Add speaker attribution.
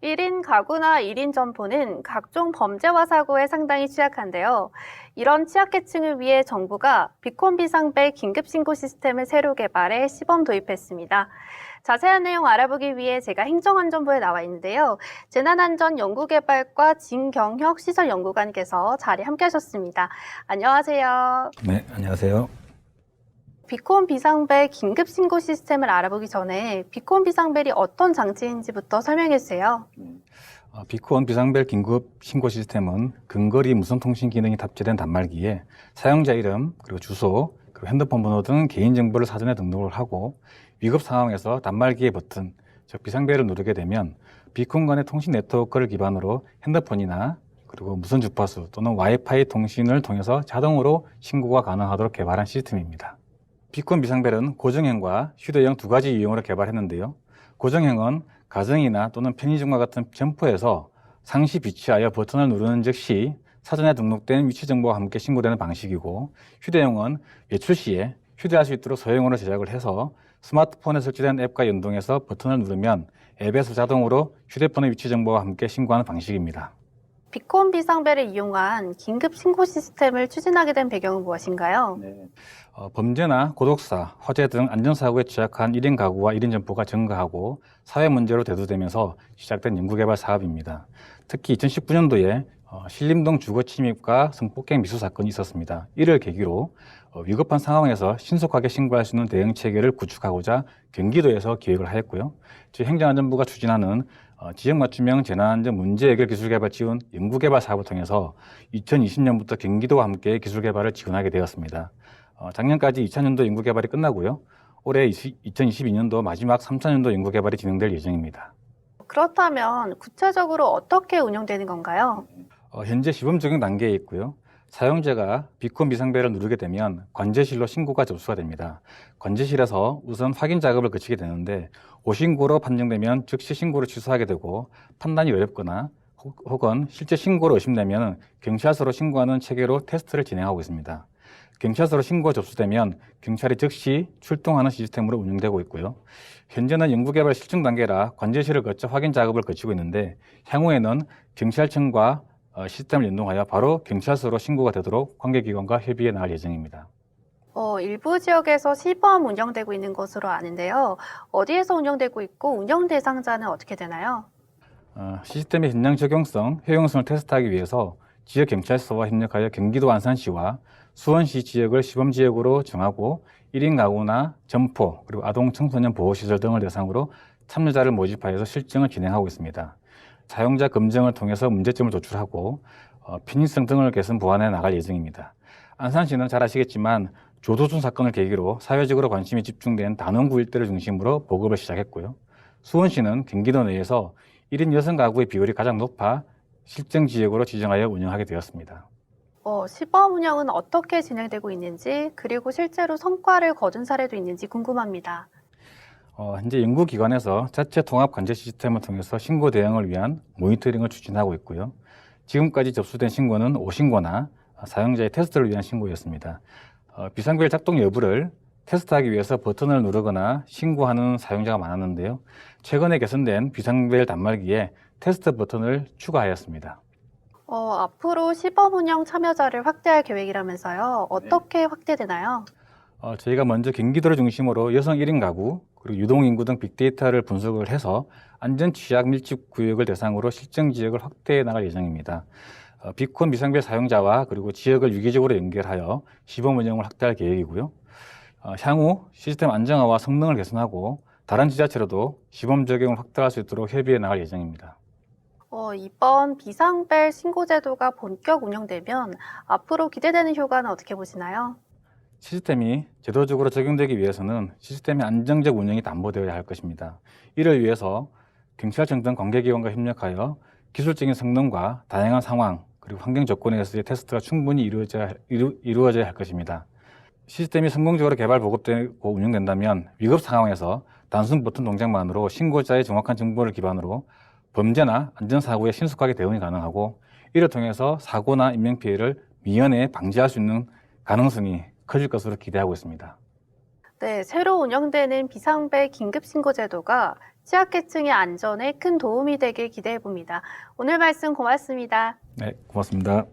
Speaker 1: 1인 가구나 1인 점포는 각종 범죄와 사고에 상당히 취약한데요. 이런 취약계층을 위해 정부가 비콘 비상벨 긴급신고 시스템을 새로 개발해 시범 도입했습니다. 자세한 내용 알아보기 위해 제가 행정안전부에 나와 있는데요. 재난안전연구개발과 진경혁 시설연구관께서 자리 함께 하셨습니다. 안녕하세요.
Speaker 2: 네, 안녕하세요.
Speaker 1: 비콘 비상벨 긴급신고 시스템을 알아보기 전에 비콘 비상벨이 어떤 장치인지부터 설명해 주세요.
Speaker 2: 비콘 비상벨 긴급 신고 시스템은 근거리 무선통신 기능이 탑재된 단말기에 사용자 이름, 그리고 주소, 그리고 핸드폰 번호 등 개인정보를 사전에 등록을 하고 위급 상황에서 단말기의 버튼, 즉 비상벨을 누르게 되면 비콘 간의 통신 네트워크를 기반으로 핸드폰이나 그리고 무선 주파수 또는 와이파이 통신을 통해서 자동으로 신고가 가능하도록 개발한 시스템입니다. 비콘 비상벨은 고정형과 휴대형 두 가지 유형으로 개발했는데요. 고정형은 가정이나 또는 편의점과 같은 점포에서 상시 비치하여 버튼을 누르는 즉시 사전에 등록된 위치 정보와 함께 신고되는 방식이고, 휴대용은 외출 시에 휴대할 수 있도록 소형으로 제작을 해서 스마트폰에 설치된 앱과 연동해서 버튼을 누르면 앱에서 자동으로 휴대폰의 위치 정보와 함께 신고하는 방식입니다.
Speaker 1: 비콘 비상벨을 이용한 긴급 신고 시스템을 추진하게 된 배경은 무엇인가요?
Speaker 2: 범죄나 고독사, 화재 등 안전사고에 취약한 1인 가구와 1인 점포가 증가하고 사회 문제로 대두되면서 시작된 연구개발 사업입니다. 특히 2019년도에 신림동 주거 침입과 성폭행 미수 사건이 있었습니다. 이를 계기로 위급한 상황에서 신속하게 신고할 수 있는 대응 체계를 구축하고자 경기도에서 기획을 하였고요. 저희 행정안전부가 추진하는 지역 맞춤형 재난안전 문제 해결 기술개발 지원 연구개발 사업을 통해서 2020년부터 경기도와 함께 기술개발을 지원하게 되었습니다. 작년까지 2차년도 연구개발이 끝나고요. 올해 2022년도 마지막 3차년도 연구개발이 진행될 예정입니다.
Speaker 1: 그렇다면 구체적으로 어떻게 운영되는 건가요?
Speaker 2: 현재 시범 적용 단계에 있고요. 사용자가 비콘 비상벨을 누르게 되면 관제실로 신고가 접수가 됩니다. 관제실에서 우선 확인 작업을 거치게 되는데 오신고로 판정되면 즉시 신고를 취소하게 되고, 판단이 어렵거나 혹은 실제 신고로 의심되면 경찰서로 신고하는 체계로 테스트를 진행하고 있습니다. 경찰서로 신고가 접수되면 경찰이 즉시 출동하는 시스템으로 운영되고 있고요. 현재는 연구개발 실증 단계라 관제실을 거쳐 확인 작업을 거치고 있는데, 향후에는 경찰청과 시스템을 연동하여 바로 경찰서로 신고가 되도록 관계기관과 협의해 나갈 예정입니다.
Speaker 1: 일부 지역에서 시범 운영되고 있는 것으로 아는데요. 어디에서 운영되고 있고 운영 대상자는 어떻게 되나요?
Speaker 2: 시스템의 현장 적용성, 효용성을 테스트하기 위해서 지역 경찰서와 협력하여 경기도 안산시와 수원시 지역을 시범 지역으로 정하고 1인 가구나 점포, 그리고 아동 청소년 보호시설 등을 대상으로 참여자를 모집하여서 실증을 진행하고 있습니다. 사용자 검증을 통해서 문제점을 도출하고 편의성 등을 개선 보완해 나갈 예정입니다. 안산시는 잘 아시겠지만 조두순 사건을 계기로 사회적으로 관심이 집중된 단원구 일대를 중심으로 보급을 시작했고요. 수원시는 경기도 내에서 1인 여성 가구의 비율이 가장 높아 실증 지역으로 지정하여 운영하게 되었습니다.
Speaker 1: 시범 운영은 어떻게 진행되고 있는지, 그리고 실제로 성과를 거둔 사례도 있는지 궁금합니다.
Speaker 2: 현재 연구기관에서 자체 통합 관제 시스템을 통해서 신고 대응을 위한 모니터링을 추진하고 있고요. 지금까지 접수된 신고는 5신고나 사용자의 테스트를 위한 신고였습니다. 비상벨 작동 여부를 테스트하기 위해서 버튼을 누르거나 신고하는 사용자가 많았는데요. 최근에 개선된 비상벨 단말기에 테스트 버튼을 추가하였습니다.
Speaker 1: 앞으로 시범 운영 참여자를 확대할 계획이라면서요. 어떻게 확대되나요?
Speaker 2: 저희가 먼저 경기도를 중심으로 여성 1인 가구, 그리고 유동인구 등 빅데이터를 분석을 해서 안전 취약 밀집 구역을 대상으로 실정 지역을 확대해 나갈 예정입니다. 비콘 비상벨 사용자와 그리고 지역을 유기적으로 연결하여 시범 운영을 확대할 계획이고요. 향후 시스템 안정화와 성능을 개선하고 다른 지자체로도 시범 적용을 확대할 수 있도록 협의해 나갈 예정입니다.
Speaker 1: 이번 비상벨 신고 제도가 본격 운영되면 앞으로 기대되는 효과는 어떻게 보시나요?
Speaker 2: 시스템이 제도적으로 적용되기 위해서는 시스템의 안정적 운영이 담보되어야 할 것입니다. 이를 위해서 경찰청 등 관계기관과 협력하여 기술적인 성능과 다양한 상황 그리고 환경 조건에서의 테스트가 충분히 이루어져야 할 것입니다. 시스템이 성공적으로 개발 보급되고 운영된다면 위급 상황에서 단순 버튼 동작만으로 신고자의 정확한 정보를 기반으로 범죄나 안전사고에 신속하게 대응이 가능하고, 이를 통해서 사고나 인명피해를 미연에 방지할 수 있는 가능성이 커질 것으로 기대하고 있습니다.
Speaker 1: 네, 새로 운영되는 비상벨 긴급신고 제도가 취약계층의 안전에 큰 도움이 되길 기대해 봅니다. 오늘 말씀 고맙습니다.
Speaker 2: 네, 고맙습니다.